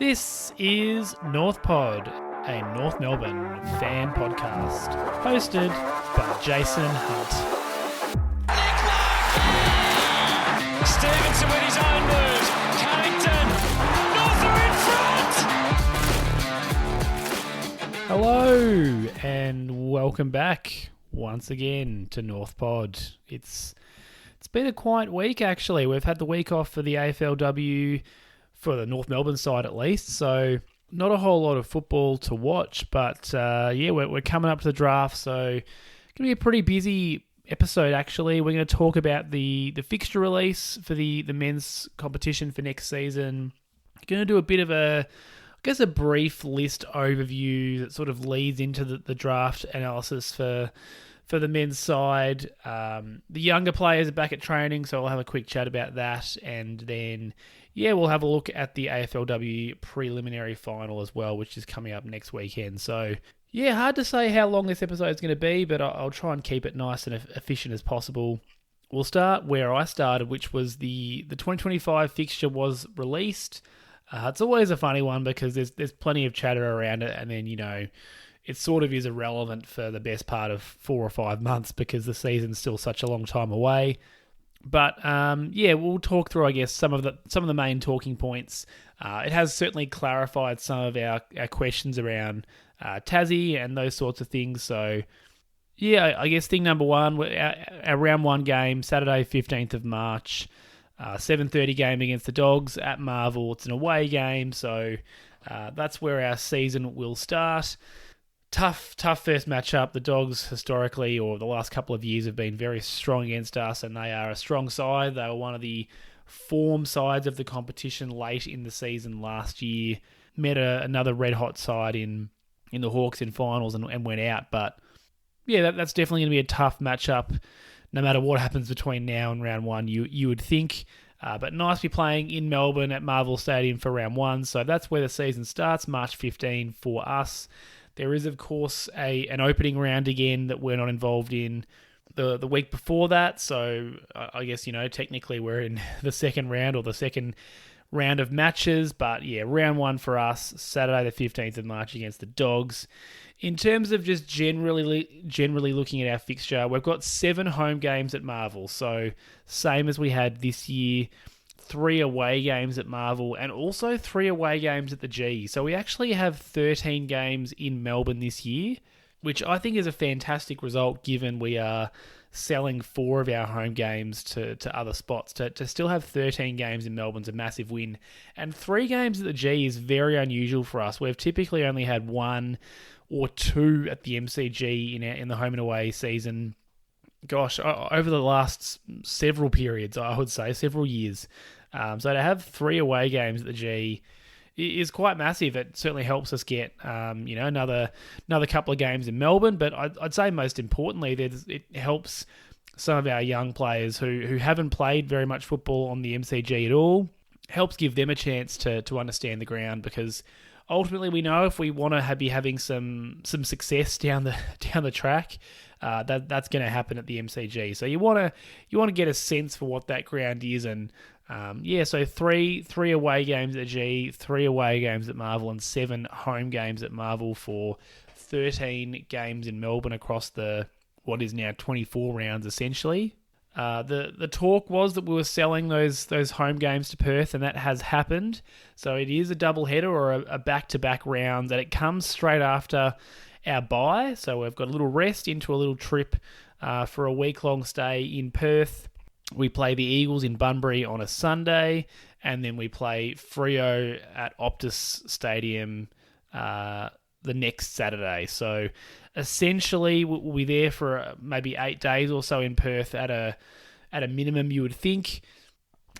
This is North Pod, a North Melbourne fan podcast, hosted by Jason Hunt. Stevenson with his own move. Carrington. North are in front. Hello, and welcome back once again to North Pod. It's been a quiet week, actually. We've had the week off for the AFLW, for the North Melbourne side at least, so not a whole lot of football to watch, but we're coming up to the draft, so going to be a pretty busy episode, actually. We're going to talk about the fixture release for the men's competition for next season. Going to do a bit of a brief list overview that sort of leads into the draft analysis for the men's side. The younger players are back at training, so I'll have a quick chat about that, and then we'll have a look at the AFLW Preliminary final as well, which is coming up next weekend. So, hard to say how long this episode is going to be, but I'll try and keep it nice and efficient as possible. We'll start where I started, which was the 2025 fixture was released. It's always a funny one because there's plenty of chatter around it, and then, it sort of is irrelevant for the best part of 4 or 5 months because the season's still such a long time away. But we'll talk through, I guess, some of the main talking points. It has certainly clarified some of our questions around Tassie and those sorts of things. So, I guess thing number one, our round one game, Saturday, 15th of March, 7:30 game against the Dogs at Marvel. It's an away game, so that's where our season will start. Tough first matchup. The Dogs historically, or the last couple of years, have been very strong against us, and they are a strong side. They were one of the form sides of the competition late in the season last year. Met another red-hot side in the Hawks in finals and went out. But, that's definitely going to be a tough matchup, no matter what happens between now and round one, you would think. But nice to be playing in Melbourne at Marvel Stadium for round one. So that's where the season starts, March 15 for us. There is, of course, an opening round again that we're not involved in the week before that. So I guess, technically we're in the second round or the second round of matches. But round one for us, Saturday the 15th of March against the Dogs. In terms of just generally looking at our fixture, we've got 7 home games at Marvel. So same as we had this year. 3 away games at Marvel, and also 3 away games at the G. So we actually have 13 games in Melbourne this year, which I think is a fantastic result given we are selling 4 of our home games to other spots. To still have 13 games in Melbourne's a massive win. And 3 games at the G is very unusual for us. We've typically only had 1 or 2 at the MCG in the home and away season. Gosh, over the last several periods, I would say, several years. So to have 3 away games at the G is quite massive. It certainly helps us get, another couple of games in Melbourne. But I'd say most importantly, it helps some of our young players who haven't played very much football on the MCG at all. Helps give them a chance to understand the ground, because ultimately we know if we want to be having some success down the track, that's going to happen at the MCG. So you want to get a sense for what that ground is, and so 3 away games at G, 3 away games at Marvel, and 7 home games at Marvel for 13 games in Melbourne across the what is now 24 rounds essentially. The talk was that we were selling those home games to Perth, and that has happened. So it is a double header or a back-to-back round, and it comes straight after our bye. So we've got a little rest into a little trip for a week-long stay in Perth. We play the Eagles in Bunbury on a Sunday, and then we play Freo at Optus Stadium the next Saturday. So essentially we'll be there for maybe 8 days or so in Perth at a minimum, you would think.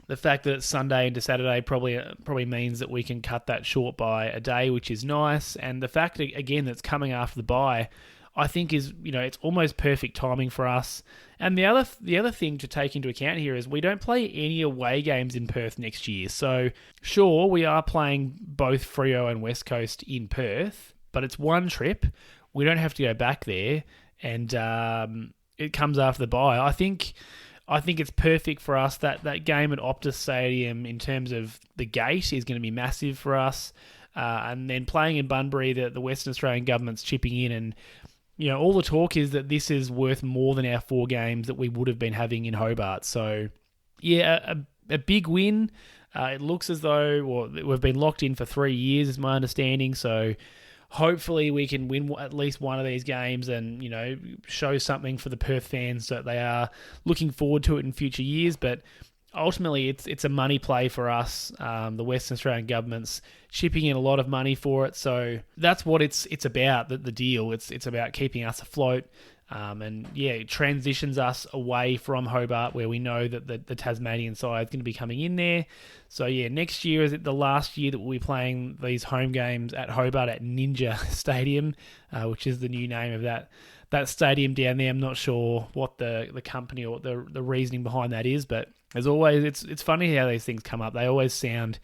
The fact that it's Sunday into Saturday probably means that we can cut that short by a day, which is nice. And the fact, again, that's coming after the bye, I think is, it's almost perfect timing for us. And the other thing to take into account here is we don't play any away games in Perth next year. So sure, we are playing both Freo and West Coast in Perth, but it's one trip. We don't have to go back there, and it comes after the bye. I think I think it's perfect for us. That game at Optus Stadium in terms of the gate is going to be massive for us. And then playing in Bunbury, the Western Australian government's chipping in, and all the talk is that this is worth more than our 4 games that we would have been having in Hobart. So, yeah, a big win. It looks as though we've been locked in for 3 years, is my understanding. So, hopefully we can win at least one of these games and, show something for the Perth fans that they are looking forward to it in future years. But ultimately, it's a money play for us. The Western Australian government's chipping in a lot of money for it. So that's what it's about, the deal. It's about keeping us afloat. It transitions us away from Hobart, where we know that the Tasmanian side is going to be coming in there. So, next year is the last year that we'll be playing these home games at Hobart at Ninja Stadium, which is the new name of that stadium down there. I'm not sure what the company or the reasoning behind that is, but as always, it's funny how these things come up. They always sound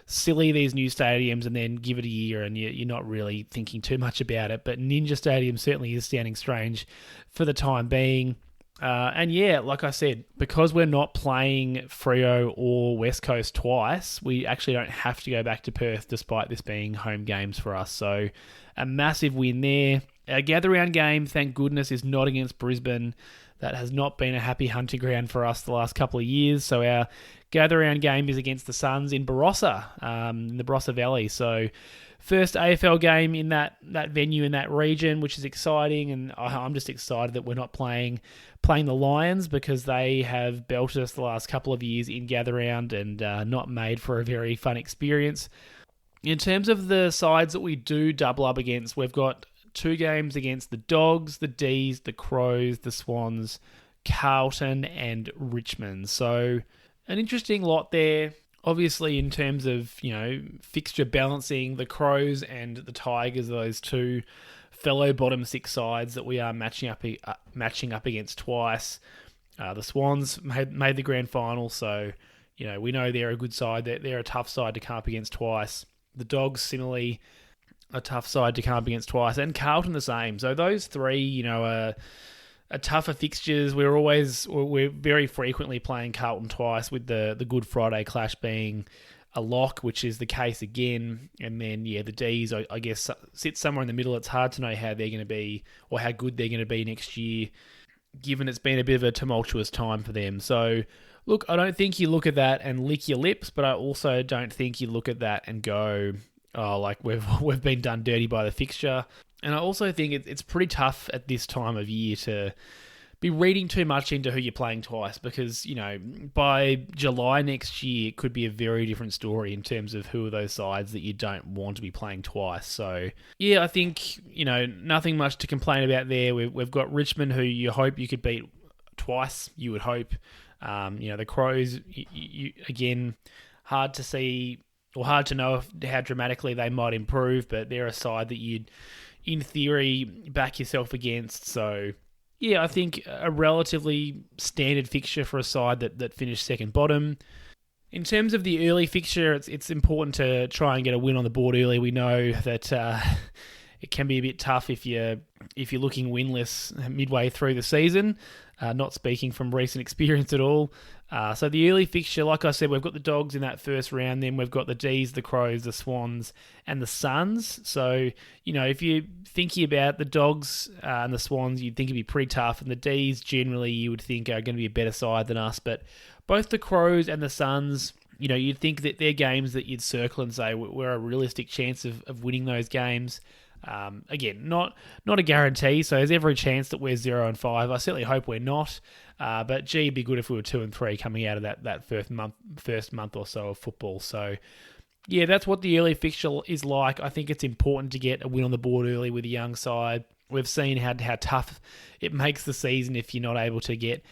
silly, these new stadiums, and then give it a year and you're not really thinking too much about it. But Ninja Stadium certainly is sounding strange for the time being. Like I said, because we're not playing Freo or West Coast twice, we actually don't have to go back to Perth despite this being home games for us. So a massive win there. Our gather round game, thank goodness, is not against Brisbane. That has not been a happy hunting ground for us the last couple of years. So our gather round game is against the Suns in Barossa, in the Barossa Valley. So first AFL game in that venue in that region, which is exciting. And I'm just excited that we're not playing the Lions, because they have belted us the last couple of years in gather round and not made for a very fun experience. In terms of the sides that we do double up against, we've got 2 games against the Dogs, the D's, the Crows, the Swans, Carlton and Richmond. So an interesting lot there. Obviously, in terms of, fixture balancing, the Crows and the Tigers, those 2 fellow bottom 6 sides that we are matching up against twice. The Swans made the grand final, so we know they're a good side. They're a tough side to come up against twice. The Dogs, similarly, a tough side to come up against twice, and Carlton the same. So those 3, are tougher fixtures. We're very frequently playing Carlton twice, with the Good Friday clash being a lock, which is the case again. And then, the D's, I guess, sit somewhere in the middle. It's hard to know how they're going to be or how good they're going to be next year, given it's been a bit of a tumultuous time for them. So, look, I don't think you look at that and lick your lips, but I also don't think you look at that and go, oh, like we've been done dirty by the fixture. And I also think it's pretty tough at this time of year to be reading too much into who you're playing twice, because, by July next year, it could be a very different story in terms of who are those sides that you don't want to be playing twice. So, I think, nothing much to complain about there. We've got Richmond, who you hope you could beat twice, you would hope. The Crows, again, hard to see or hard to know how dramatically they might improve, but they're a side that you'd, in theory, back yourself against. So, I think a relatively standard fixture for a side that finished second bottom. In terms of the early fixture, it's important to try and get a win on the board early. We know that it can be a bit tough if you're looking winless midway through the season. Not speaking from recent experience at all. So the early fixture, like I said, we've got the Dogs in that first round. Then we've got the D's, the Crows, the Swans, and the Suns. So, if you're thinking about the Dogs and the Swans, you'd think it'd be pretty tough. And the D's, generally, you would think are going to be a better side than us. But both the Crows and the Suns, you'd think that they're games that you'd circle and say we're a realistic chance of winning those games. Again, not a guarantee, so there's every chance that we're 0-5. I certainly hope we're not, but gee, it'd be good if we were 2-3 coming out of that first month or so of football. So, that's what the early fixture is like. I think it's important to get a win on the board early with a young side. We've seen how tough it makes the season if you're not able to get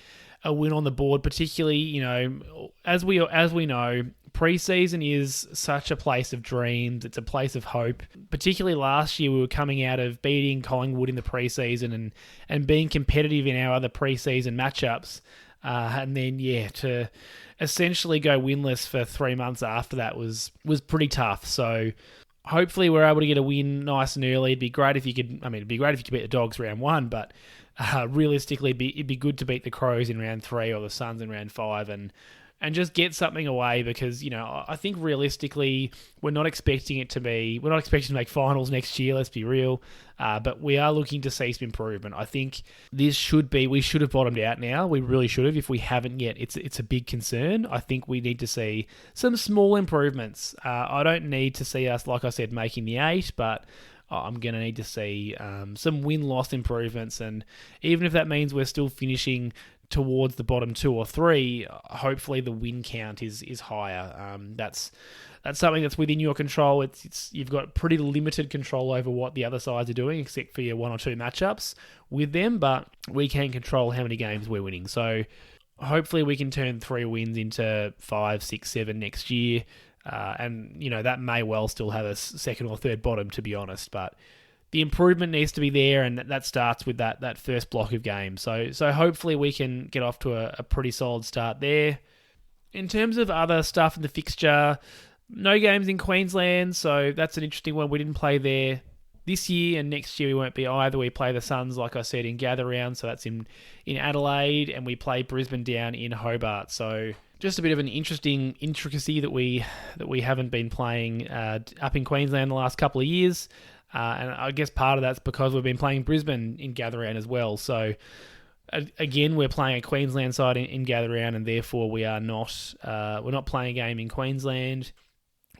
a win on the board, particularly, as we know, pre-season is such a place of dreams. It's a place of hope. Particularly last year, we were coming out of beating Collingwood in the pre-season and being competitive in our other pre-season matchups. And then, to essentially go winless for 3 months after that was pretty tough. So hopefully we're able to get a win nice and early. It'd be great if you could. It'd be great if you could beat the Dogs round 1, but realistically, it'd be good to beat the Crows in round 3 or the Suns in round 5, and just get something away, because I think realistically we're not expecting to make finals next year. Let's be real, but we are looking to see some improvement. I think we should have bottomed out now. We really should have. If we haven't yet, it's a big concern. I think we need to see some small improvements. I don't need to see us, like I said, making the 8, but I'm going to need to see some win-loss improvements, and even if that means we're still finishing towards the bottom 2 or 3, hopefully the win count is higher. That's something that's within your control. You've got pretty limited control over what the other sides are doing, except for your 1 or 2 matchups with them, but we can control how many games we're winning. So hopefully we can turn 3 wins into 5, 6, 7 next year. And that may well still have us 2nd or 3rd bottom, to be honest, but the improvement needs to be there, and that starts with that first block of games. So hopefully we can get off to a pretty solid start there. In terms of other stuff in the fixture, no games in Queensland, so that's an interesting one. We didn't play there this year, and next year we won't be either. We play the Suns, like I said, in Gather Round, so that's in Adelaide, and we play Brisbane down in Hobart. So just a bit of an interesting intricacy that we haven't been playing up in Queensland the last couple of years. And I guess part of that's because we've been playing Brisbane in Gather Round as well. So again, we're playing a Queensland side in Gather Round, and therefore we're not playing a game in Queensland.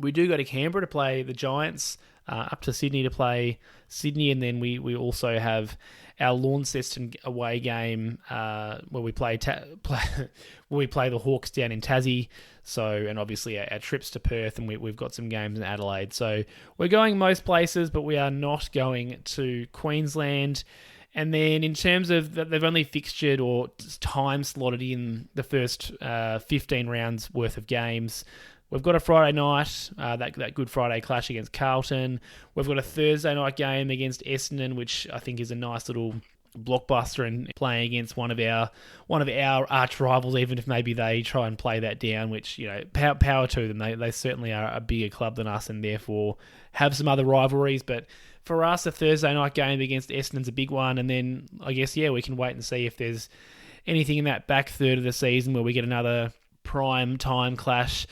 We do go to Canberra to play the Giants, up to Sydney to play Sydney, and then we also have our Launceston away game where we play the Hawks down in Tassie. So, and obviously our trips to Perth, and we've got some games in Adelaide. So we're going most places, but we are not going to Queensland. And then in terms of that, they've only fixtured or time slotted in the first 15 rounds worth of games. We've got a Friday night, that Good Friday clash against Carlton. We've got a Thursday night game against Essendon, which I think is a nice little blockbuster, and playing against one of our arch rivals, even if maybe they try and play that down, which, power to them. They certainly are a bigger club than us, and therefore have some other rivalries. But for us, a Thursday night game against Essendon's a big one, and then I guess, we can wait and see if there's anything in that back third of the season where we get another prime time clash.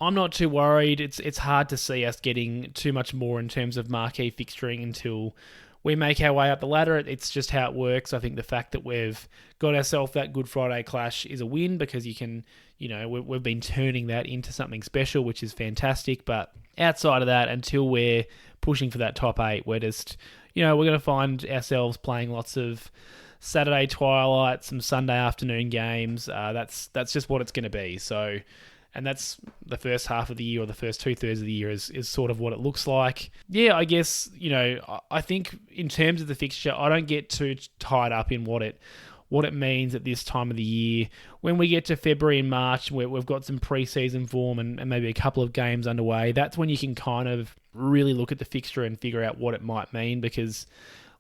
I'm not too worried. It's hard to see us getting too much more in terms of marquee fixturing until we make our way up the ladder. It's just how it works. I think the fact that we've got ourselves that Good Friday clash is a win, because you can, we've been turning that into something special, which is fantastic. But outside of that, until we're pushing for that top 8, we're just, we're going to find ourselves playing lots of Saturday twilight, some Sunday afternoon games. That's just what it's going to be. So, and that's the first half of the year, or the first 2/3 of the year is sort of what it looks like. Yeah, I guess, I think in terms of the fixture, I don't get too tied up in what it means at this time of the year. When we get to February and March, where we've got some pre-season form and maybe a couple of games underway, that's when you can kind of really look at the fixture and figure out what it might mean, because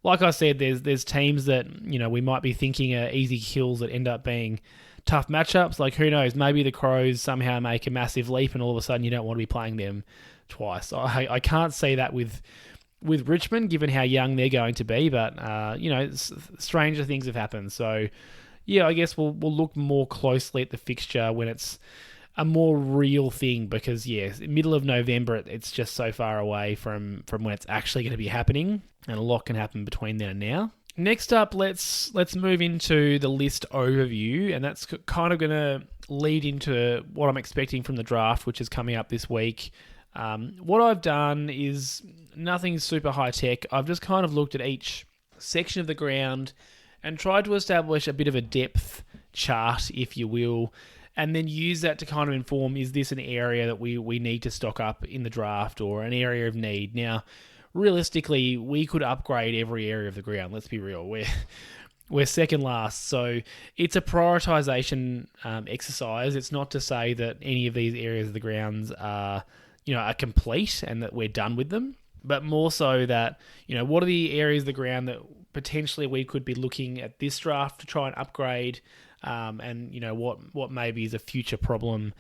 like I said, there's teams that, we might be thinking are easy kills that end up being tough matchups. Like, who knows, maybe the Crows somehow make a massive leap and all of a sudden you don't want to be playing them twice. I can't see that with Richmond, given how young they're going to be, but stranger things have happened. So yeah, I guess we'll look more closely at the fixture when it's a more real thing, because middle of November, it's just so far away from when it's actually going to be happening, and a lot can happen between then and now. Next up, let's move into the list overview, and that's kind of going to lead into what I'm expecting from the draft, which is coming up this week. What I've done is nothing super high tech. I've just kind of looked at each section of the ground and tried to establish a bit of a depth chart, if you will, and then use that to kind of inform, is this an area that we need to stock up in the draft, or an area of need? Now, realistically, we could upgrade every area of the ground. Let's be real. We're second last, so it's a prioritization exercise. It's not to say that any of these areas of the grounds are complete and that we're done with them, but more so that, what are the areas of the ground that potentially we could be looking at this draft to try and upgrade, and what maybe is a future problem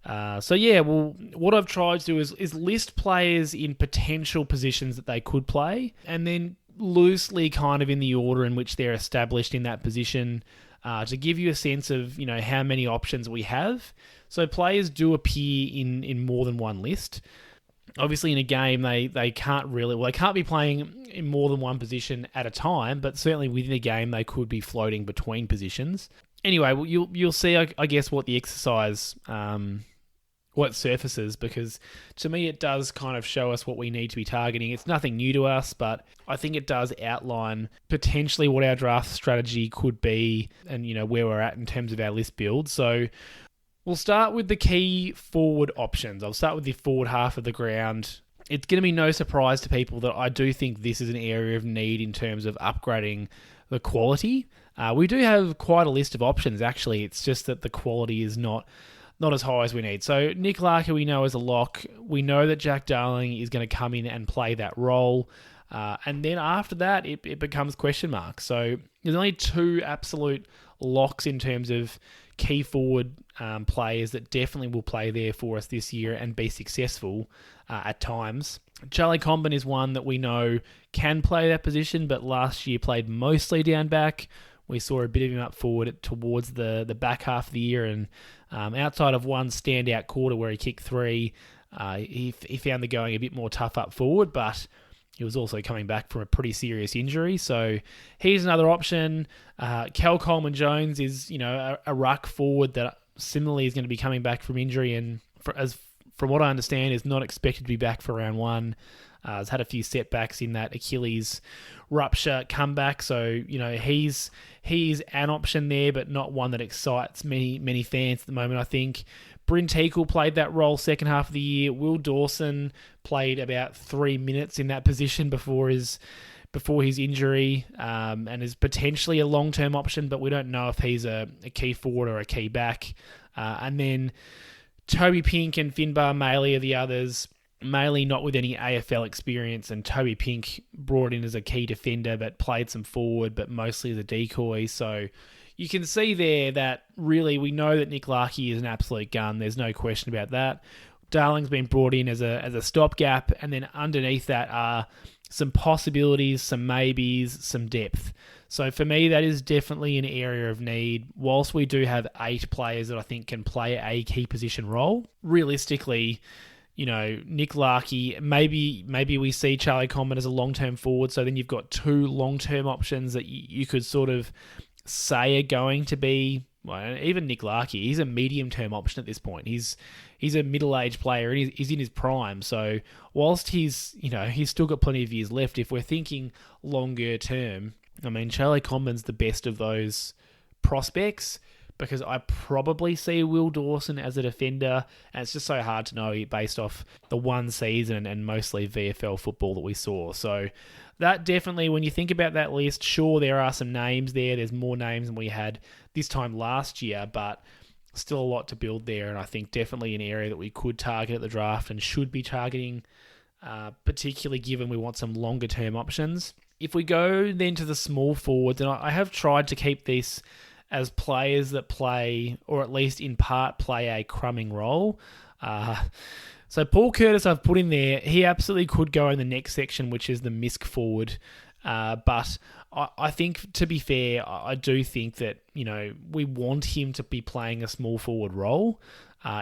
What I've tried to do is list players in potential positions that they could play, and then loosely kind of in the order in which they're established in that position, to give you a sense of, how many options we have. So players do appear in more than one list. Obviously, in a game, they can't be playing in more than one position at a time, but certainly within a game, they could be floating between positions. Anyway, you'll see, I guess, what the exercise, what surfaces, because to me, it does kind of show us what we need to be targeting. It's nothing new to us, but I think it does outline potentially what our draft strategy could be and, where we're at in terms of our list build. So we'll start with the key forward options. I'll start with the forward half of the ground. It's going to be no surprise to people that I do think this is an area of need in terms of upgrading the quality. We do have quite a list of options, actually. It's just that the quality is not as high as we need. So Nick Larker we know is a lock. We know that Jack Darling is going to come in and play that role. And then after that, it becomes question marks. So there's only two absolute locks in terms of key forward players that definitely will play there for us this year and be successful at times. Charlie Comben is one that we know can play that position, but last year played mostly down back. We saw a bit of him up forward towards the back half of the year, and outside of one standout quarter where he kicked 3, he found the going a bit more tough up forward, but he was also coming back from a pretty serious injury, so he's another option. Cal Coleman-Jones is, a ruck forward that similarly is going to be coming back from injury, and from what I understand, is not expected to be back for round 1. Has had a few setbacks in that Achilles rupture comeback, so he's an option there, but not one that excites many fans at the moment. I think Bryn Teakle played that role second half of the year. Will Dawson played about 3 minutes in that position before his injury, and is potentially a long-term option, but we don't know if he's a key forward or a key back. And then Toby Pink and Finbar Maley are the others. Maley not with any AFL experience, and Toby Pink brought in as a key defender but played some forward, but mostly as a decoy. So you can see there that really we know that Nick Larkey is an absolute gun. There's no question about that. Darling's been brought in as a stopgap, and then underneath that are some possibilities, some maybes, some depth. So for me, that is definitely an area of need. Whilst we do have 8 players that I think can play a key position role, realistically, Nick Larkey, maybe we see Charlie Comben as a long-term forward, so then you've got 2 long-term options that you could sort of say are going to be, well, even Nick Larkey, he's a medium-term option at this point. He's a middle-aged player, and he's in his prime, so whilst he's still got plenty of years left, if we're thinking longer term, Charlie Comben's the best of those prospects, because I probably see Will Dawson as a defender, and it's just so hard to know based off the one season and mostly VFL football that we saw. So that definitely, when you think about that list, sure, there are some names there. There's more names than we had this time last year, but still a lot to build there, and I think definitely an area that we could target at the draft and should be targeting, particularly given we want some longer-term options. If we go then to the small forwards, and I have tried to keep this as players that play, or at least in part play, a crumbing role. So Paul Curtis I've put in there. He absolutely could go in the next section, which is the misc forward. But I think, to be fair, I do think that, we want him to be playing a small forward role,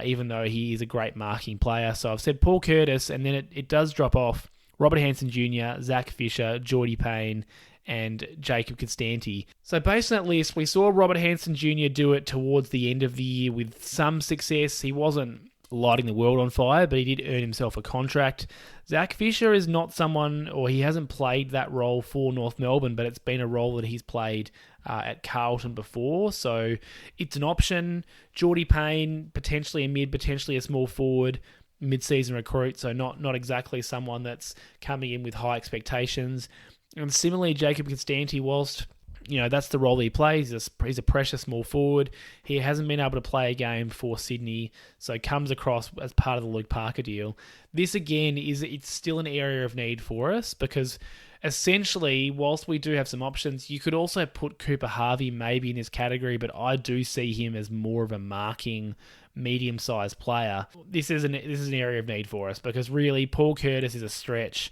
even though he is a great marking player. So I've said Paul Curtis, and then it does drop off Robert Hansen Jr., Zach Fisher, Geordie Payne, and Jacob Constanti. So based on that list, we saw Robert Hansen Jr. do it towards the end of the year with some success. He wasn't lighting the world on fire, but he did earn himself a contract. Zach Fisher is not someone, or he hasn't played that role for North Melbourne, but it's been a role that he's played at Carlton before, so it's an option. Geordie Payne, potentially a mid, potentially a small forward, mid-season recruit, so not exactly someone that's coming in with high expectations. And similarly, Jacob Constanti, whilst that's the role he plays, he's a precious small forward. He hasn't been able to play a game for Sydney, so comes across as part of the Luke Parker deal. This again it's still an area of need for us, because essentially, whilst we do have some options, you could also put Cooper Harvey maybe in this category, but I do see him as more of a marking medium-sized player, this is an area of need for us, because really Paul Curtis is a stretch,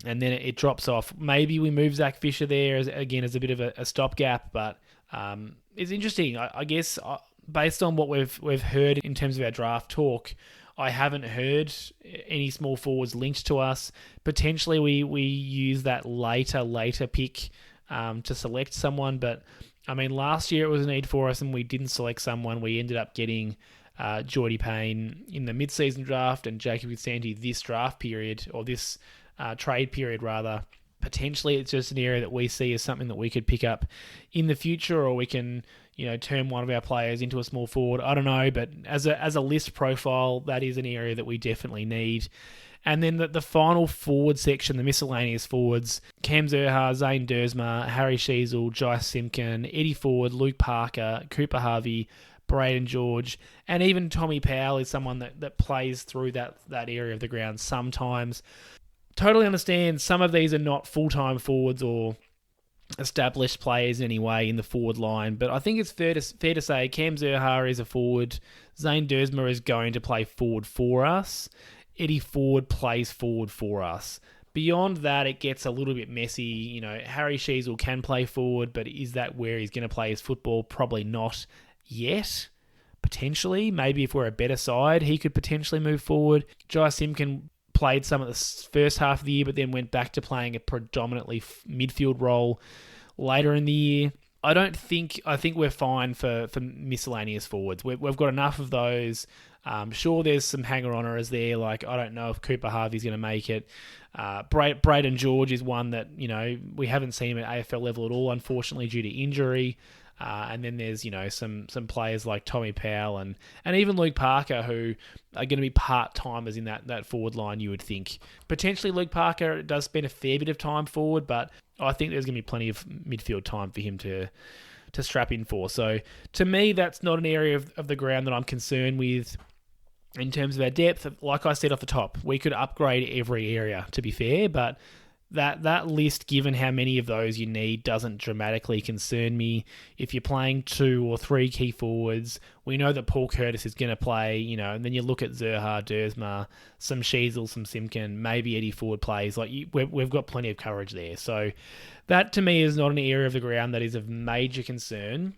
and then it drops off. Maybe we move Zach Fisher there as a bit of a stopgap, but it's interesting. I guess based on what we've heard in terms of our draft talk, I haven't heard any small forwards linked to us. Potentially we use that later pick to select someone, but I mean, last year it was a need for us and we didn't select someone. We ended up getting Geordie Payne in the mid-season draft and Jacob Santi this draft period, or this trade period rather. Potentially it's just an area that we see as something that we could pick up in the future, or we can, turn one of our players into a small forward. I don't know, but as a list profile, that is an area that we definitely need. And then the final forward section, the miscellaneous forwards, Cam Zurhaar, Zane Dersma, Harry Sheasel, Jais Simpkin, Eddie Ford, Luke Parker, Cooper Harvey, Braden George, and even Tommy Powell is someone that plays through that area of the ground sometimes. Totally understand some of these are not full-time forwards or established players anyway in the forward line, but I think it's fair to say Cam Zurhaar is a forward, Zane Dersma is going to play forward for us, Eddie Ford plays forward for us. Beyond that, it gets a little bit messy. Harry Sheasel can play forward, but is that where he's going to play his football? Probably not yet. Potentially, maybe if we're a better side, he could potentially move forward. Jai Simpkin played some of the first half of the year, but then went back to playing a predominantly midfield role later in the year. I think we're fine for miscellaneous forwards. We've got enough of those. Sure, there's some hanger-oners there. Like, I don't know if Cooper Harvey's going to make it. Braden George is one that, we haven't seen him at AFL level at all, unfortunately, due to injury. And then there's, some players like Tommy Powell and even Luke Parker, who are going to be part-timers in that forward line, you would think. Potentially Luke Parker does spend a fair bit of time forward, but I think there's going to be plenty of midfield time for him to strap in for. So to me, that's not an area of the ground that I'm concerned with in terms of our depth. Like I said off the top, we could upgrade every area, to be fair, but that list, given how many of those you need, doesn't dramatically concern me. If you're playing 2 or 3 key forwards, we know that Paul Curtis is going to play, and then you look at Zurhaar, Dersma, some Sheasel, some Simpkin, maybe Eddie Ford plays. We've got plenty of coverage there. So that, to me, is not an area of the ground that is of major concern.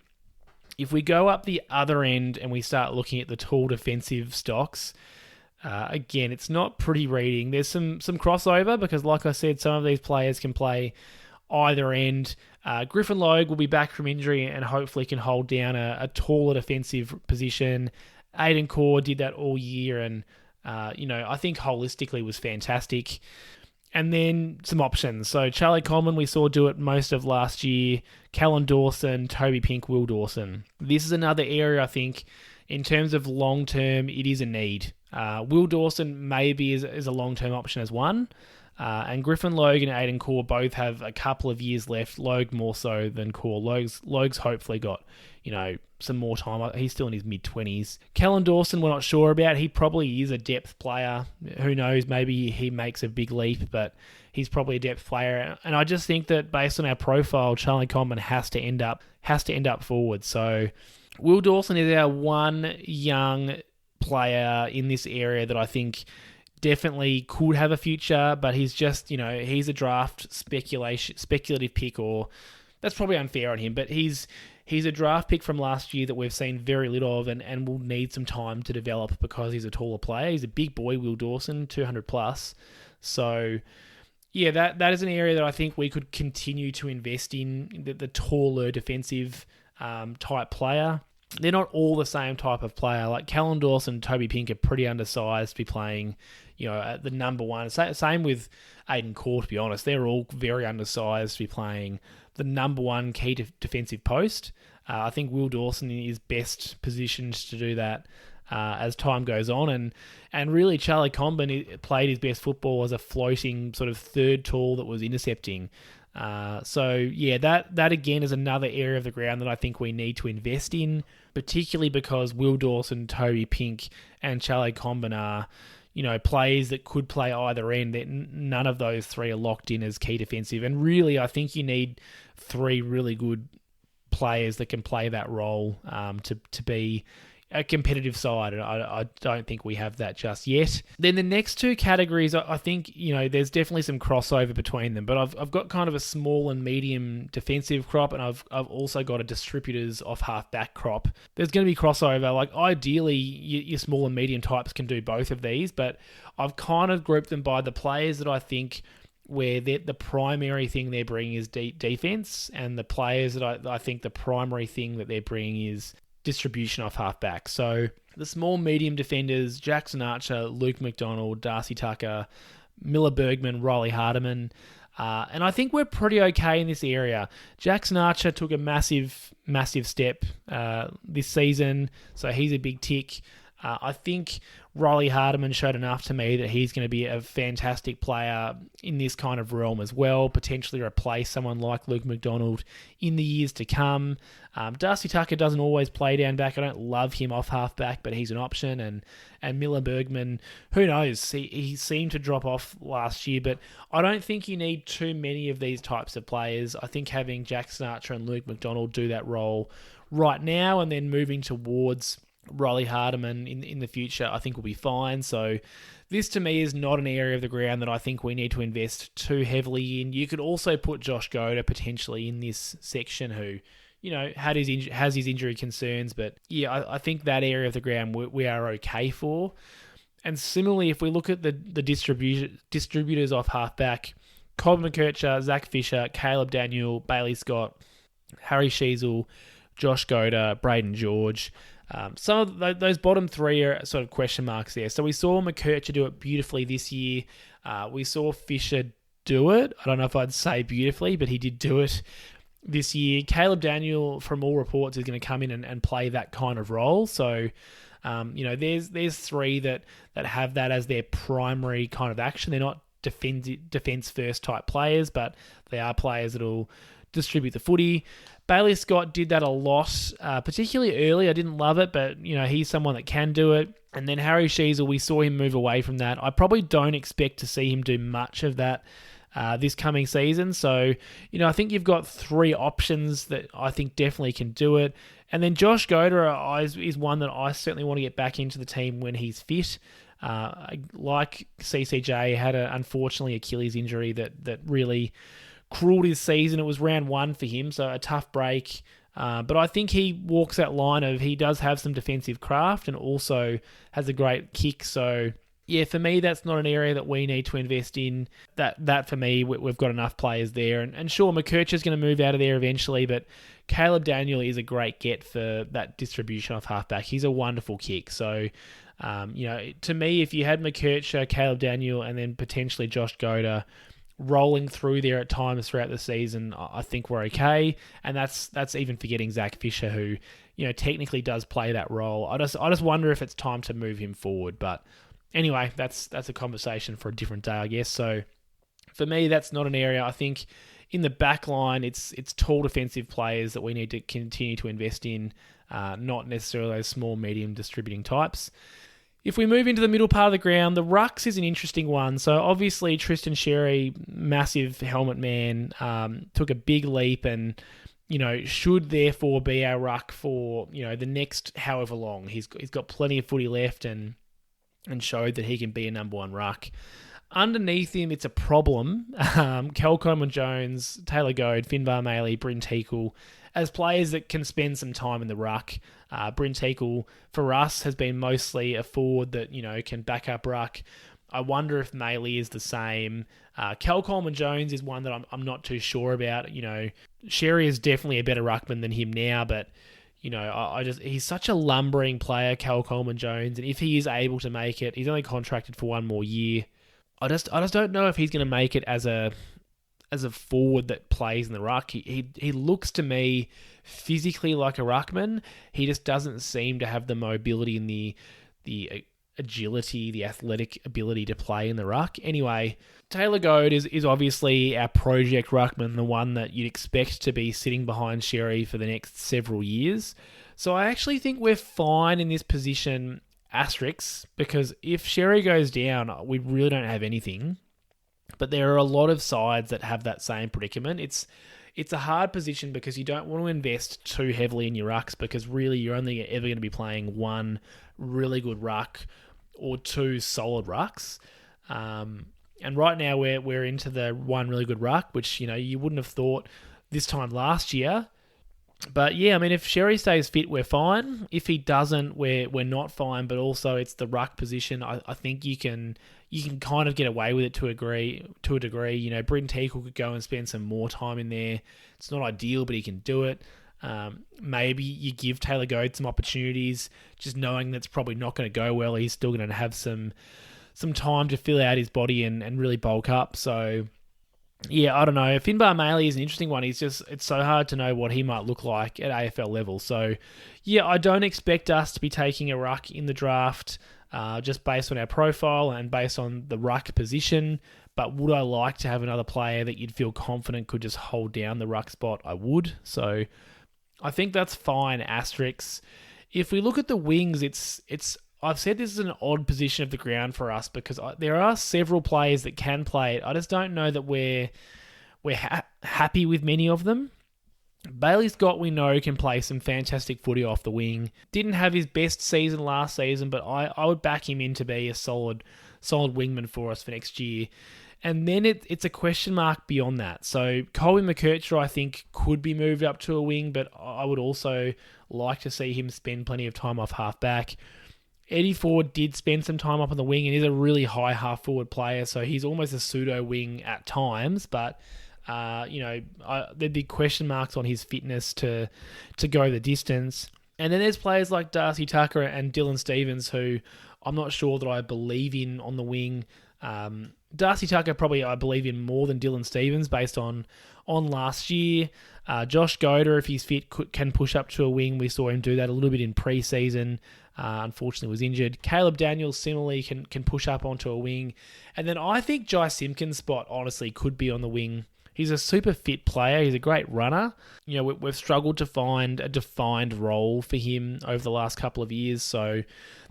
If we go up the other end and we start looking at the tall defensive stocks, again, it's not pretty reading. There's some crossover because, like I said, some of these players can play either end. Griffin Logue will be back from injury and hopefully can hold down a taller defensive position. Aiden Core did that all year and, I think holistically was fantastic. And then some options. So Charlie Coleman, we saw do it most of last year. Callan Dawson, Toby Pink, Will Dawson. This is another area, I think, in terms of long-term, it is a need. Will Dawson maybe is a long-term option as one. And Griffin Logue and Aiden Core both have a couple of years left. Logue more so than Core. Logue's hopefully got, some more time. He's still in his mid-20s. Callan Dawson, we're not sure about. He probably is a depth player. Who knows? Maybe he makes a big leap, but he's probably a depth player. And I just think that based on our profile, Charlie Coleman has to end up forward. So Will Dawson is our one young player in this area that I think definitely could have a future, but he's just, he's a draft speculative pick, or that's probably unfair on him, but he's a draft pick from last year that we've seen very little of and will need some time to develop because he's a taller player. He's a big boy, Will Dawson, 200 plus. So yeah, that is an area that I think we could continue to invest in, the taller defensive type player. They're not all the same type of player. Like Callan Dawson and Toby Pink are pretty undersized to be playing, at the number one. Same with Aiden Core, to be honest. They're all very undersized to be playing the number one key defensive post. I think Will Dawson is best positioned to do that as time goes on. And really, Charlie Coleman played his best football as a floating sort of third tall that was intercepting. So yeah, that again is another area of the ground that I think we need to invest in, particularly because Will Dawson, Toby Pink, and Charlie Coleman are, players that could play either end. That none of those three are locked in as key defensive, and really, I think you need 3 really good players that can play that role to be a competitive side, and I don't think we have that just yet. Then the next two categories, I think, there's definitely some crossover between them, but I've got kind of a small and medium defensive crop, and I've also got a distributors off half-back crop. There's going to be crossover. Like, ideally, your small and medium types can do both of these, but I've kind of grouped them by the players that I think where the primary thing they're bringing is defense, and the players that I think the primary thing that they're bringing is distribution off halfback. So the small medium defenders, Jackson Archer, Luke McDonald, Darcy Tucker, Miller Bergman, Riley Hardiman, and I think we're pretty okay in this area. Jackson Archer took a massive step this season, so he's a big tick. I think Riley Hardiman showed enough to me that he's going to be a fantastic player in this kind of realm as well, potentially replace someone like Luke McDonald in the years to come. Darcy Tucker doesn't always play down back. I don't love him off half-back, but he's an option. And Miller Bergman, who knows? He seemed to drop off last year, but I don't think you need too many of these types of players. I think having Jackson Archer and Luke McDonald do that role right now and then moving towards Riley Hardiman in the future, I think will be fine. So this to me is not an area of the ground that I think we need to invest too heavily in. You could also put Josh Goda potentially in this section, who, has his injury concerns, but yeah, I think that area of the ground we are okay for. And similarly, if we look at the distributors off halfback, Colin McKercher, Zach Fisher, Caleb Daniel, Bailey Scott, Harry Sheasel, Josh Goda, Braden George. Some of those bottom three are sort of question marks there. So we saw McKercher do it beautifully this year. We saw Fisher do it. I don't know if I'd say beautifully, but he did do it this year. Caleb Daniel, from all reports, is going to come in and play that kind of role. So, there's three that have that as their primary kind of action. They're not defense first type players, but they are players that will distribute the footy. Bailey Scott did that a lot, particularly early. I didn't love it, but he's someone that can do it. And then Harry Sheasel, we saw him move away from that. I probably don't expect to see him do much of that this coming season. So, I think you've got three options that I think definitely can do it. And then Josh Goda is one that I certainly want to get back into the team when he's fit. Like CCJ, had unfortunately Achilles injury that really crueled his season. It was round one for him, so a tough break. But I think he walks that line of he does have some defensive craft and also has a great kick. So yeah, for me, that's not an area that we need to invest in. That for me, we've got enough players there. And sure, McKercher's going to move out of there eventually, but Caleb Daniel is a great get for that distribution off halfback. He's a wonderful kick. So, to me, if you had McKercher, Caleb Daniel, and then potentially Josh Goda rolling through there at times throughout the season, I think we're okay. And that's even forgetting Zach Fisher, who, technically does play that role. I just wonder if it's time to move him forward. But anyway, that's a conversation for a different day, I guess. So for me, that's not an area. I think in the back line, it's tall defensive players that we need to continue to invest in, not necessarily those small, medium distributing types. If we move into the middle part of the ground, the rucks is an interesting one. So obviously Tristan Sherry, massive helmet man, took a big leap and, should therefore be our ruck for, the next however long. He's got plenty of footy left and showed that he can be a number one ruck. Underneath him, it's a problem. Kel Coleman-Jones, Taylor Goad, Finbar Maley, Bryn Teakle, as players that can spend some time in the ruck. Bryn Teakle, for us, has been mostly a forward that, can back up ruck. I wonder if Maley is the same. Kel Coleman-Jones is one that I'm not too sure about. Sherry is definitely a better ruckman than him now, but he's such a lumbering player, Kel Coleman-Jones, and if he is able to make it, he's only contracted for one more year. I just don't know if he's going to make it as a forward that plays in the ruck. He looks to me physically like a ruckman. He just doesn't seem to have the mobility and the agility, the athletic ability to play in the ruck. Anyway, Taylor Goad is obviously our project ruckman, the one that you'd expect to be sitting behind Sherry for the next several years. So I actually think we're fine in this position, asterisks, because if Sherry goes down, we really don't have anything. But there are a lot of sides that have that same predicament. It's a hard position because you don't want to invest too heavily in your rucks because really you're only ever going to be playing one really good ruck or two solid rucks. And right now we're into the one really good ruck, which you wouldn't have thought this time last year. But yeah, I mean, if Sherry stays fit, we're fine. If he doesn't, we're not fine. But also, it's the ruck position. I think you can kind of get away with it to a degree. Britton Teakle could go and spend some more time in there. It's not ideal, but he can do it. Maybe you give Taylor Goad some opportunities, just knowing that's probably not going to go well. He's still going to have some time to fill out his body and really bulk up. So yeah, I don't know. Finbar Maley is an interesting one. It's so hard to know what he might look like at AFL level. So yeah, I don't expect us to be taking a ruck in the draft just based on our profile and based on the ruck position. But would I like to have another player that you'd feel confident could just hold down the ruck spot? I would. So I think that's fine, asterisks. If we look at the wings, it's I've said this is an odd position of the ground for us because there are several players that can play it. I just don't know that we're happy with many of them. Bailey Scott, we know, can play some fantastic footy off the wing. Didn't have his best season last season, but I would back him in to be a solid wingman for us for next year. And then it's a question mark beyond that. So Colby McKercher, I think, could be moved up to a wing, but I would also like to see him spend plenty of time off half-back. Eddie Ford did spend some time up on the wing and is a really high half-forward player, so he's almost a pseudo-wing at times, but there'd be question marks on his fitness to go the distance. And then there's players like Darcy Tucker and Dylan Stevens who I'm not sure that I believe in on the wing. Darcy Tucker probably I believe in more than Dylan Stevens based on last year. Josh Goder, if he's fit, can push up to a wing. We saw him do that a little bit in pre-season. Unfortunately was injured. Caleb Daniels similarly can push up onto a wing. And then I think Jai Simpkins' spot honestly could be on the wing. He's a super fit player. He's a great runner. We've struggled to find a defined role for him over the last couple of years. So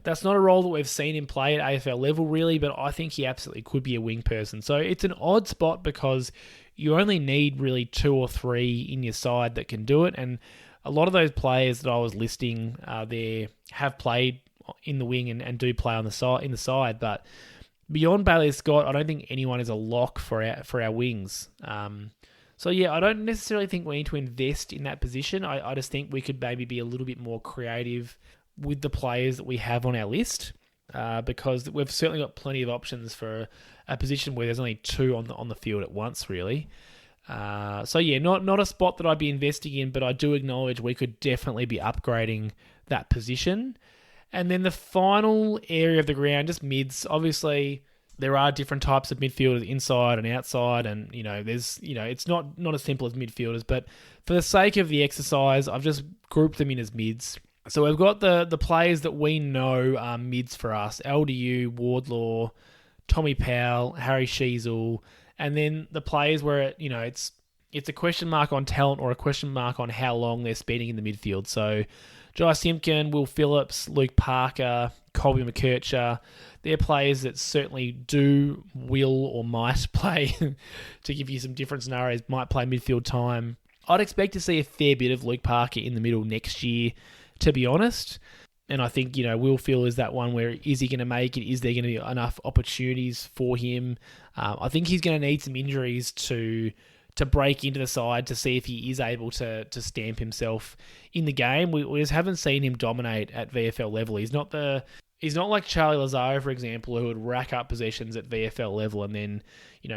that's not a role that we've seen him play at AFL level really, but I think he absolutely could be a wing person. So it's an odd spot because you only need really 2 or 3 in your side that can do it. And a lot of those players that I was listing there have played in the wing and do play on the side, but beyond Bailey Scott, I don't think anyone is a lock for our wings. So yeah, I don't necessarily think we need to invest in that position. I just think we could maybe be a little bit more creative with the players that we have on our list, because we've certainly got plenty of options for a position where there's only 2 on the field at once, really. So yeah, not a spot that I'd be investing in, but I do acknowledge we could definitely be upgrading that position. And then the final area of the ground, just mids. Obviously, there are different types of midfielders, inside and outside, and it's not as simple as midfielders. But for the sake of the exercise, I've just grouped them in as mids. So we've got the players that we know are mids for us: LDU, Wardlaw, Tommy Powell, Harry Sheasel. And then the players where it's a question mark on talent or a question mark on how long they're spending in the midfield. So Jai Simpkin, Will Phillips, Luke Parker, Colby McKercher, they're players that certainly will or might play, to give you some different scenarios, might play midfield time. I'd expect to see a fair bit of Luke Parker in the middle next year, to be honest. And I think, Will Phil is that one where is he going to make it? Is there going to be enough opportunities for him? I think he's going to need some injuries to break into the side to see if he is able to stamp himself in the game. We just haven't seen him dominate at VFL level. He's not like Charlie Lazaro, for example, who would rack up possessions at VFL level and then,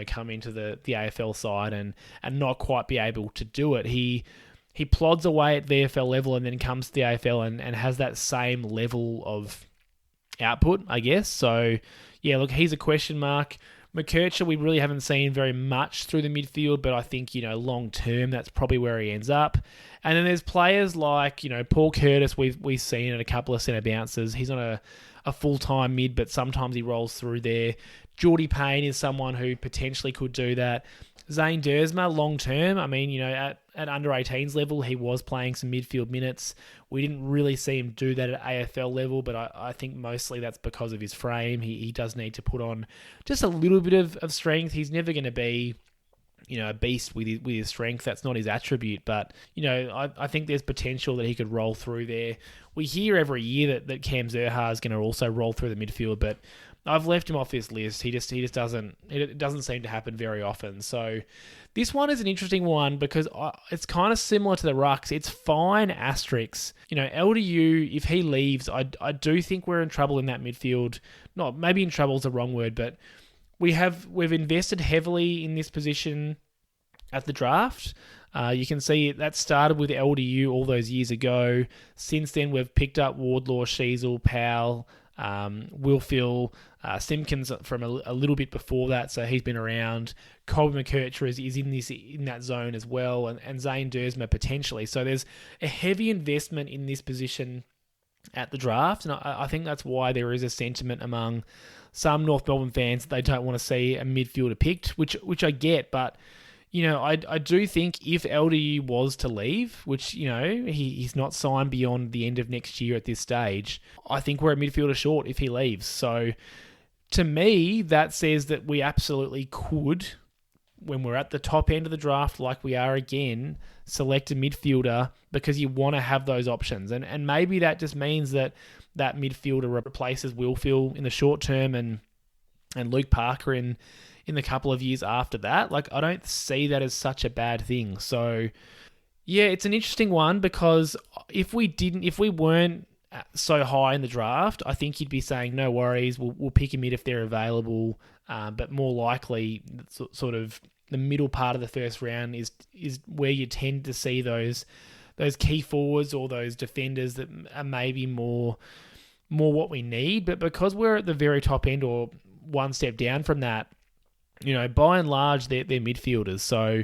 come into the AFL side and not quite be able to do it. He plods away at VFL level and then comes to the AFL and has that same level of output, I guess. So, yeah, look, he's a question mark. McKercher, we really haven't seen very much through the midfield, but I think, long term, that's probably where he ends up. And then there's players like, Paul Curtis, we've seen at a couple of centre bounces. He's not a full-time mid, but sometimes he rolls through there. Geordie Payne is someone who potentially could do that. Zane Dersma, long term, I mean, at under 18s level, he was playing some midfield minutes. We didn't really see him do that at AFL level, but I think mostly that's because of his frame. He does need to put on just a little bit of strength. He's never going to be, a beast with his strength. That's not his attribute, but, I think there's potential that he could roll through there. We hear every year that Cam Zurhaar is going to also roll through the midfield, but I've left him off this list. He just doesn't. It doesn't seem to happen very often. So this one is an interesting one because it's kind of similar to the rucks. It's fine asterisks. LDU, if he leaves, I do think we're in trouble in that midfield. Not maybe in trouble is the wrong word, but we've invested heavily in this position at the draft. You can see that started with LDU all those years ago. Since then, we've picked up Wardlaw, Sheasel, Powell, Wilfill, Simpkins from a little bit before that, so he's been around. Colby McKercher is in that zone as well, and Zane Dersma potentially. So there's a heavy investment in this position at the draft, and I think that's why there is a sentiment among some North Melbourne fans that they don't want to see a midfielder picked, which I get, but I do think if LDU was to leave, which, he's not signed beyond the end of next year at this stage, I think we're a midfielder short if he leaves. So to me, that says that we absolutely could, when we're at the top end of the draft like we are again, select a midfielder because you want to have those options. And maybe that just means that midfielder replaces Wilfill in the short term and Luke Parker in the couple of years after that. Like, I don't see that as such a bad thing. So, yeah, it's an interesting one because if we weren't so high in the draft, I think you'd be saying, no worries, we'll pick a mid if they're available. But more likely, sort of the middle part of the first round is where you tend to see those key forwards or those defenders that are maybe more what we need. But because we're at the very top end or one step down from that, by and large, they're midfielders. So,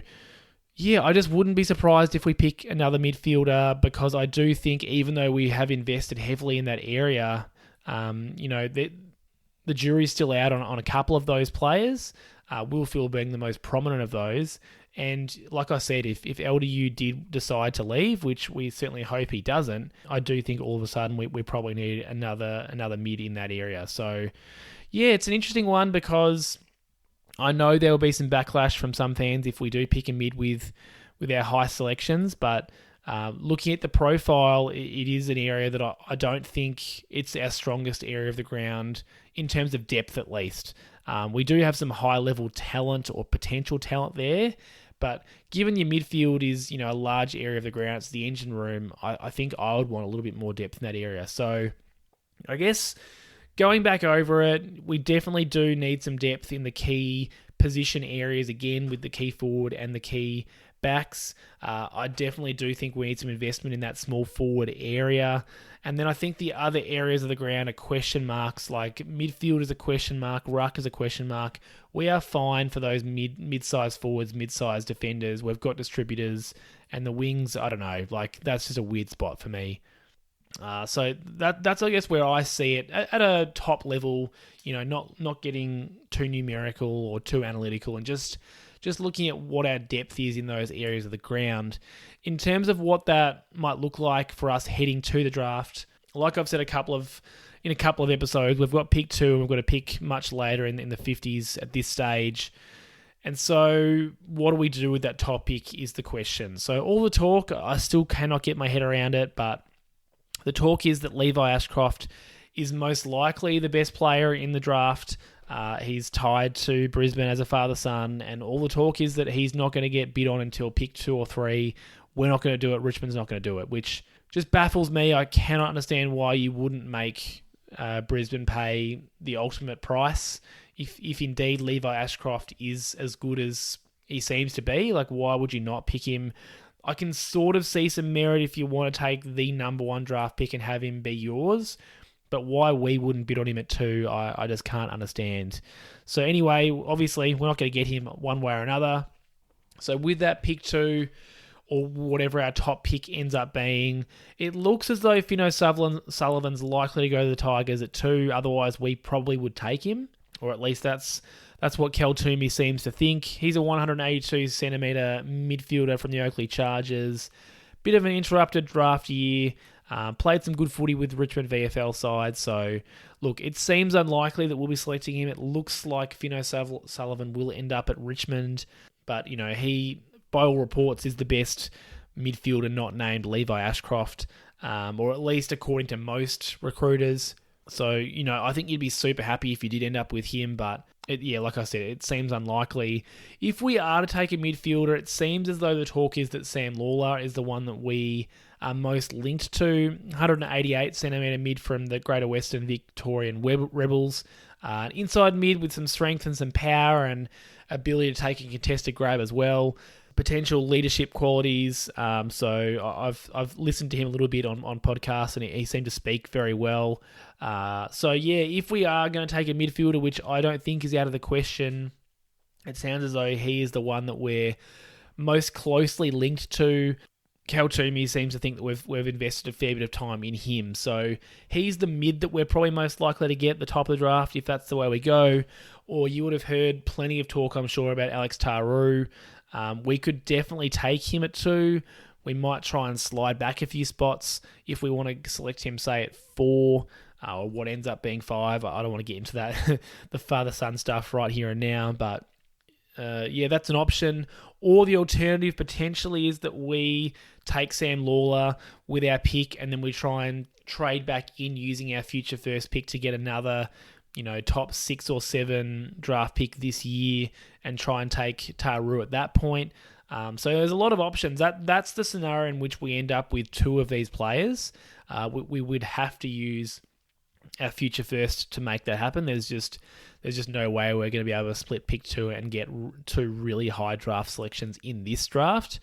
yeah, I just wouldn't be surprised if we pick another midfielder because I do think even though we have invested heavily in that area, the jury's still out on a couple of those players, Wilfill being the most prominent of those. And like I said, if LDU did decide to leave, which we certainly hope he doesn't, I do think all of a sudden we probably need another mid in that area. So, yeah, it's an interesting one because I know there will be some backlash from some fans if we do pick a mid with our high selections, but looking at the profile, it is an area that I don't think it's our strongest area of the ground in terms of depth at least. We do have some high-level talent or potential talent there, but given your midfield is a large area of the ground, it's the engine room, I think I would want a little bit more depth in that area. So I guess going back over it, we definitely do need some depth in the key position areas again with the key forward and the key backs. I definitely do think we need some investment in that small forward area. And then I think the other areas of the ground are question marks, like midfield is a question mark, ruck is a question mark. We are fine for those mid-sized forwards, mid-sized defenders. We've got distributors, and the wings, I don't know, like that's just a weird spot for me. So that's I guess where I see it at a top level, not getting too numerical or too analytical, and just looking at what our depth is in those areas of the ground. In terms of what that might look like for us heading to the draft, like I've said in a couple of episodes, we've got pick 2 and we've got a pick much later in the 50s at this stage. And so what do we do with that top pick is the question. So all the talk, I still cannot get my head around it, but the talk is that Levi Ashcroft is most likely the best player in the draft. He's tied to Brisbane as a father-son, and all the talk is that he's not going to get bid on until pick 2 or 3. We're not going to do it. Richmond's not going to do it, which just baffles me. I cannot understand why you wouldn't make Brisbane pay the ultimate price. If indeed Levi Ashcroft is as good as he seems to be, like, why would you not pick him? I can sort of see some merit if you want to take the number 1 draft pick and have him be yours, but why we wouldn't bid on him at 2, I just can't understand. So anyway, obviously, we're not going to get him one way or another. So with that pick 2, or whatever our top pick ends up being, it looks as though Fino Sullivan's likely to go to the Tigers at 2, otherwise we probably would take him. or at least that's what Kel Toomey seems to think. He's a 182 centimetre midfielder from the Oakley Chargers. Bit of an interrupted draft year. Played some good footy with Richmond VFL side. So, look, it seems unlikely that we'll be selecting him. It looks like Fino Sullivan will end up at Richmond. But, he, by all reports, is the best midfielder not named Levi Ashcroft, or at least according to most recruiters. So, I think you'd be super happy if you did end up with him, but like I said, it seems unlikely. If we are to take a midfielder, it seems as though the talk is that Sam Lalor is the one that we are most linked to. 188 centimetre mid from the Greater Western Victorian Rebels. An inside mid with some strength and some power and ability to take a contested grab as well. Potential leadership qualities. So I've listened to him a little bit on podcasts, and he seemed to speak very well. If we are going to take a midfielder, which I don't think is out of the question, it sounds as though he is the one that we're most closely linked to. Kel Toomey seems to think that we've invested a fair bit of time in him. So he's the mid that we're probably most likely to get at the top of the draft if that's the way we go. Or you would have heard plenty of talk, I'm sure, about Alex Tauru. We could definitely take him at 2. We might try and slide back a few spots if we want to select him, say, at 4, or what ends up being 5. I don't want to get into that, the father-son stuff right here and now, but that's an option. Or the alternative potentially is that we take Sam Lalor with our pick and then we try and trade back in using our future first pick to get another top 6 or 7 draft pick this year and try and take Tauru at that point. So there's a lot of options. That's the scenario in which we end up with 2 of these players. We would have to use our future first to make that happen. There's just no way we're going to be able to split pick 2 and get 2 really high draft selections in this draft.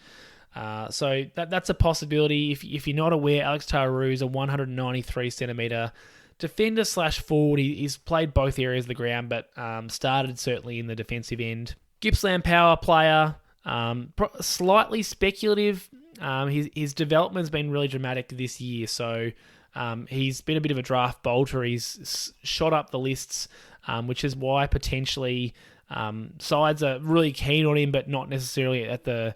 So that's a possibility. If you're not aware, Alex Tauru is a 193 centimetre defender / forward. He's played both areas of the ground, but started certainly in the defensive end. Gippsland power player, slightly speculative. His development's been really dramatic this year, so he's been a bit of a draft bolter. He's shot up the lists, which is why potentially sides are really keen on him, but not necessarily at the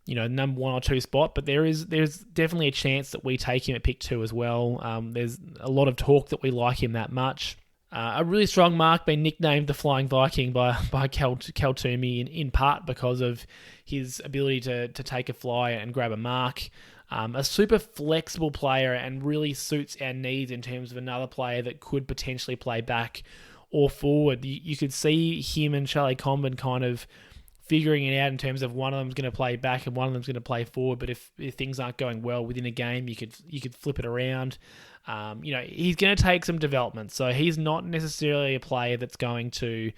number 1 or 2 spot. But there's definitely a chance that we take him at pick 2 as well. There's a lot of talk that we like him that much. A really strong mark, been nicknamed the Flying Viking by Kel Toomey in part because of his ability to take a fly and grab a mark. A super flexible player and really suits our needs in terms of another player that could potentially play back or forward. You could see him and Charlie Comben kind of figuring it out in terms of one of them's going to play back and one of them's going to play forward. But if things aren't going well within a game, you could flip it around. He's going to take some development, so he's not necessarily a player that's going to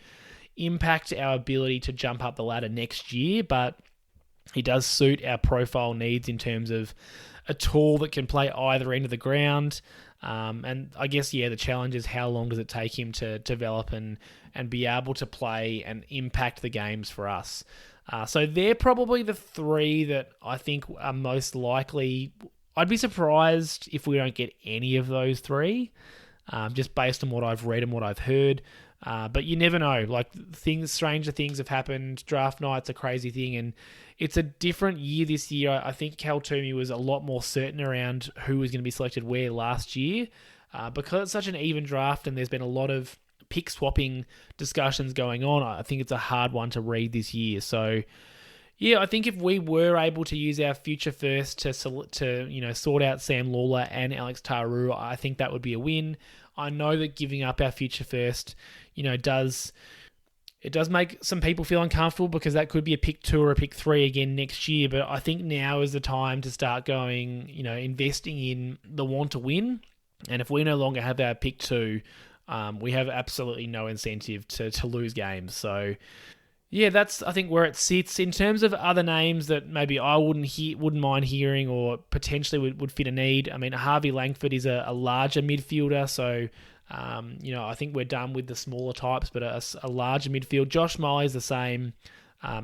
impact our ability to jump up the ladder next year, but he does suit our profile needs in terms of a tool that can play either end of the ground. And I guess, the challenge is how long does it take him to develop and be able to play and impact the games for us. So they're probably the 3 that I think are most likely. I'd be surprised if we don't get any of those 3, just based on what I've read and what I've heard. But you never know. Like, stranger things have happened. Draft night's a crazy thing, and it's a different year this year. I think Kel Toomey was a lot more certain around who was going to be selected where last year. Because it's such an even draft and there's been a lot of pick swapping discussions going on, I think it's a hard one to read this year. So, I think if we were able to use our future first to sort out Sam Lalor and Alex Tauru, I think that would be a win. I know that giving up our future first, does make some people feel uncomfortable because that could be a pick 2 or a pick 3 again next year. But I think now is the time to start going, investing in the want to win. And if we no longer have our pick 2, we have absolutely no incentive to lose games. So, that's, I think, where it sits. In terms of other names that maybe I wouldn't mind hearing or potentially would fit a need, I mean, Harvey Langford is a larger midfielder, so, I think we're done with the smaller types, but a larger midfield. Josh Miley is the same.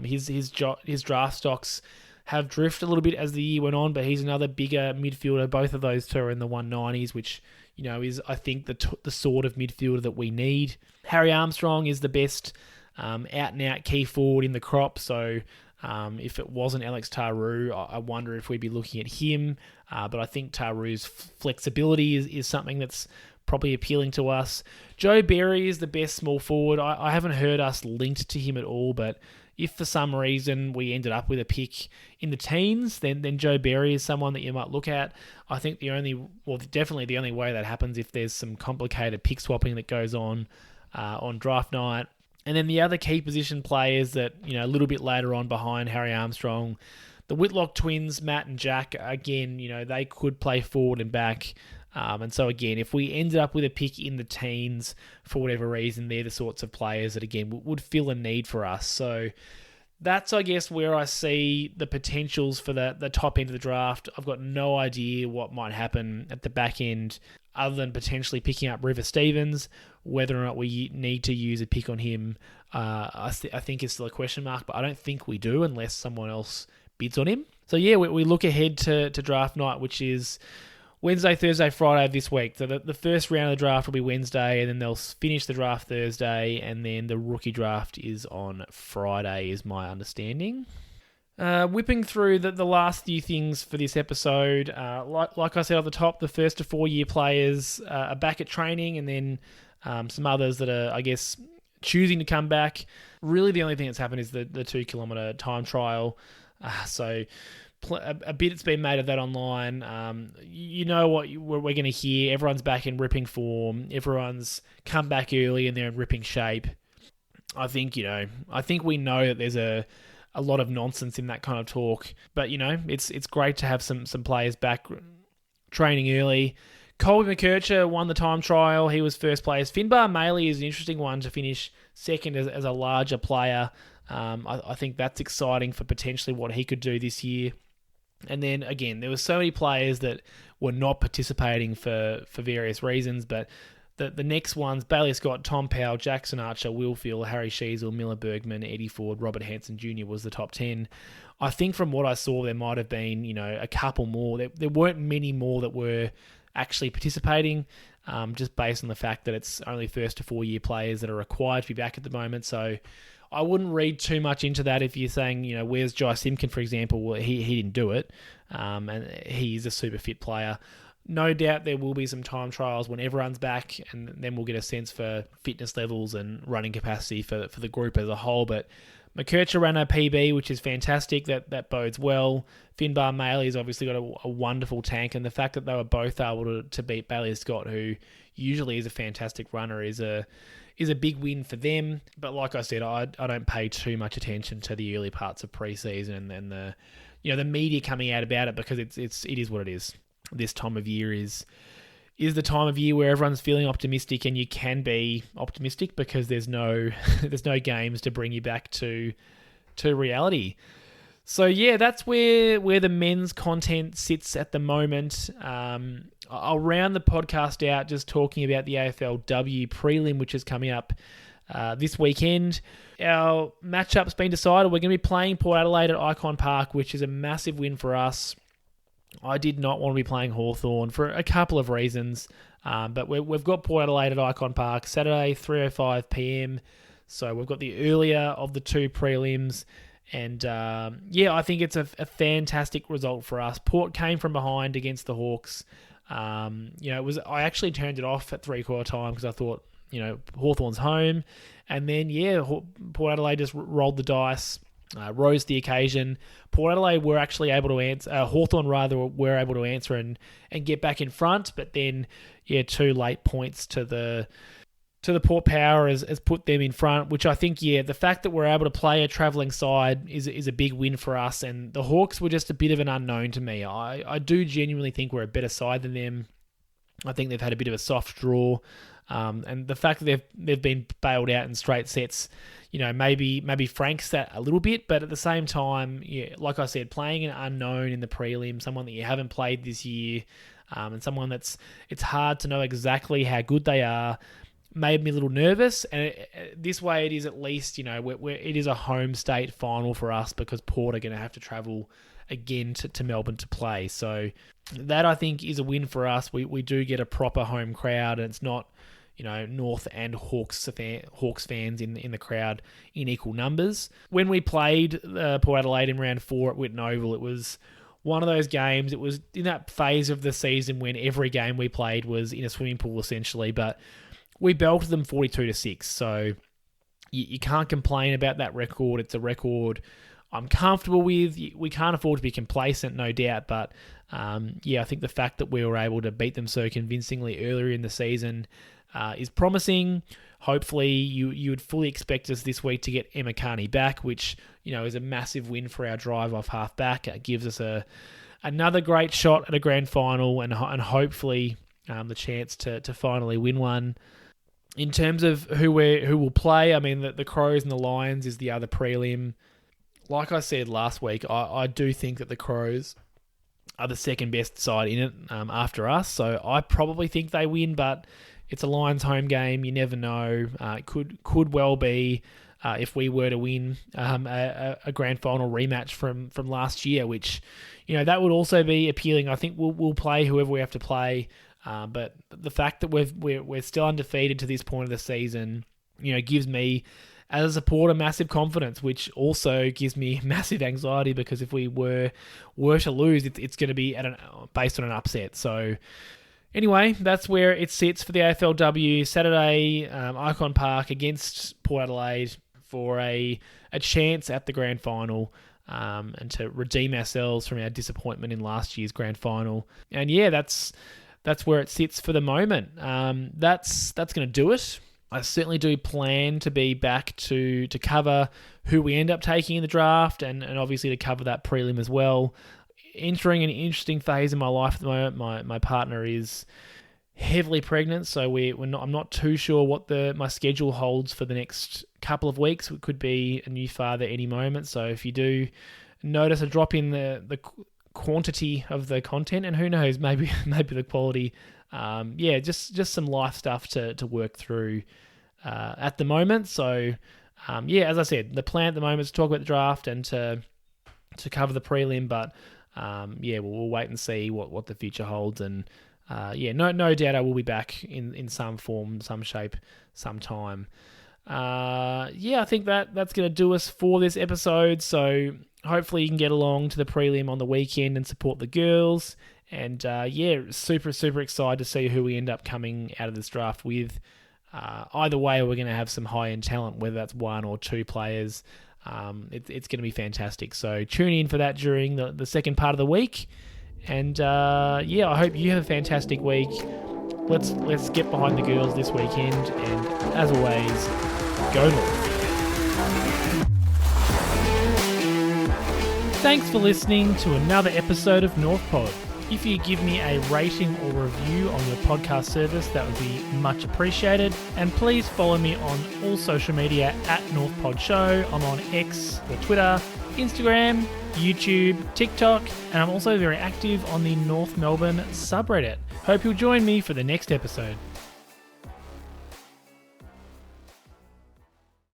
His draft stocks have drifted a little bit as the year went on, but he's another bigger midfielder. Both of those two are in the 190s, which, is, I think, the sort of midfielder that we need. Harry Armstrong is the best out-and-out key forward in the crop, so if it wasn't Alex Tauru, I wonder if we'd be looking at him, but I think Tauru's flexibility is something that's probably appealing to us. Joe Berry is the best small forward. I haven't heard us linked to him at all, but if for some reason we ended up with a pick in the teens, then Joe Berry is someone that you might look at. I think definitely the only way that happens if there's some complicated pick swapping that goes on draft night. And then the other key position players that, a little bit later on behind Harry Armstrong, the Whitlock twins, Matt and Jack, again, they could play forward and back. And so again, if we ended up with a pick in the teens for whatever reason, they're the sorts of players that, again, would fill a need for us. So that's, I guess, where I see the potentials for the top end of the draft. I've got no idea what might happen at the back end other than potentially picking up River Stevens. Whether or not we need to use a pick on him, I think is still a question mark, but I don't think we do unless someone else bids on him. So yeah, we look ahead to draft night, which is Wednesday, Thursday, Friday of this week. So the first round of the draft will be Wednesday, and then they'll finish the draft Thursday, and then the rookie draft is on Friday, is my understanding. Whipping through the last few things for this episode, like I said at the top, the first to 4 year players are back at training, and then some others that are, I guess, choosing to come back. Really the only thing that's happened is the 2 kilometre time trial. So a bit's been made of that online. What we're going to hear. Everyone's back in ripping form. Everyone's come back early and they're in ripping shape. I think we know that there's a lot of nonsense in that kind of talk. But, it's great to have some players back training early. Colby McKercher won the time trial. He was first place. Finbar Maley is an interesting one to finish second as a larger player. I think that's exciting for potentially what he could do this year. And then, again, there were so many players that were not participating for various reasons, but the next ones, Bailey Scott, Tom Powell, Jackson Archer, Will Field, Harry Sheasel, Miller Bergman, Eddie Ford, Robert Hanson Jr. was the top 10. I think from what I saw, there might have been, a couple more. There weren't many more that were actually participating, just based on the fact that it's only first to 4 year players that are required to be back at the moment. So I wouldn't read too much into that if you're saying, where's Jai Simpkin, for example? Well, he didn't do it, and he's a super fit player. No doubt there will be some time trials when everyone's back, and then we'll get a sense for fitness levels and running capacity for the group as a whole. But McKercher ran a PB, which is fantastic. That bodes well. Finbar Maley's obviously got a wonderful tank, and the fact that they were both able to beat Bailey Scott, who usually is a fantastic runner, is a big win for them. But like I said, I don't pay too much attention to the early parts of preseason and the media coming out about it, because it is what it is. This time of year is the time of year where everyone's feeling optimistic, and you can be optimistic because there's no games to bring you back to reality. So yeah, that's where the men's content sits at the moment. I'll round the podcast out just talking about the AFLW Prelim, which is coming up this weekend. Our matchup's been decided. We're going to be playing Port Adelaide at Icon Park, which is a massive win for us. I did not want to be playing Hawthorn for a couple of reasons, but we've got Port Adelaide at Icon Park Saturday, 3:05 p.m. So we've got the earlier of the two prelims, and I think it's a fantastic result for us. Port came from behind against the Hawks. I actually turned it off at 3/4 time because I thought, Hawthorn's home, and then Port Adelaide just rolled the dice. Rose the occasion. Port Adelaide were actually able to answer, Hawthorn rather were able to answer and get back in front, but then 2 late points to the Port Power has put them in front, which I think the fact that we're able to play a travelling side is a big win for us, and the Hawks were just a bit of an unknown to me. I do genuinely think we're a better side than them. I think they've had a bit of a soft draw, and the fact that they've been bailed out in straight sets, maybe franks that a little bit, but at the same time, like I said, playing an unknown in the prelim, someone that you haven't played this year, and someone it's hard to know exactly how good they are. made me a little nervous. And this way it is at least, it is a home state final for us because Port are going to have to travel again to Melbourne to play. So that, I think, is a win for us. We do get a proper home crowd, and it's not, North and Hawks fans in the crowd in equal numbers. When we played Port Adelaide in round 4 at Whitten Oval, it was one of those games. It was in that phase of the season when every game we played was in a swimming pool, essentially, but we belted them 42-6. So you can't complain about that record. It's a record I'm comfortable with. We can't afford to be complacent, no doubt, but I think the fact that we were able to beat them so convincingly earlier in the season is promising. Hopefully, you would fully expect us this week to get Emma Carney back, which is a massive win for our drive off half back. It gives us another great shot at a grand final, and hopefully the chance to finally win one. In terms of who will play, I mean the Crows and the Lions is the other prelim. Like I said last week, I do think that the Crows are the second best side in it after us. So I probably think they win, but it's a Lions home game. You never know. It could well be if we were to win a grand final rematch from last year, which that would also be appealing. I think we'll play whoever we have to play, but the fact that we're still undefeated to this point of the season, gives me, as a supporter, massive confidence, which also gives me massive anxiety because if we were to lose, it's going to be based on an upset. So anyway, that's where it sits for the AFLW Saturday, Icon Park against Port Adelaide for a chance at the grand final and to redeem ourselves from our disappointment in last year's grand final. And that's where it sits for the moment. That's going to do it. I certainly do plan to be back to cover who we end up taking in the draft and obviously to cover that prelim as well. Entering an interesting phase in my life at the moment. My partner is heavily pregnant, so I'm not too sure what my schedule holds for the next couple of weeks. It could be a new father any moment. So if you do notice a drop in the quantity of the content, and who knows, maybe the quality. Just some life stuff to work through at the moment. So, as I said, the plan at the moment is to talk about the draft and to cover the prelim, but we'll wait and see what the future holds. And no doubt I will be back in some form, some shape, sometime. I think that's going to do us for this episode. So hopefully you can get along to the prelim on the weekend and support the girls. And super, super excited to see who we end up coming out of this draft with. Either way, we're going to have some high-end talent, whether that's one or two players. It's going to be fantastic. So tune in for that during the second part of the week. And I hope you have a fantastic week. Let's get behind the girls this weekend. And as always, go North. Thanks for listening to another episode of North Pod. If you give me a rating or review on your podcast service, that would be much appreciated. And please follow me on all social media at NorthPod Show. I'm on X or Twitter, Instagram, YouTube, TikTok, and I'm also very active on the North Melbourne subreddit. Hope you'll join me for the next episode.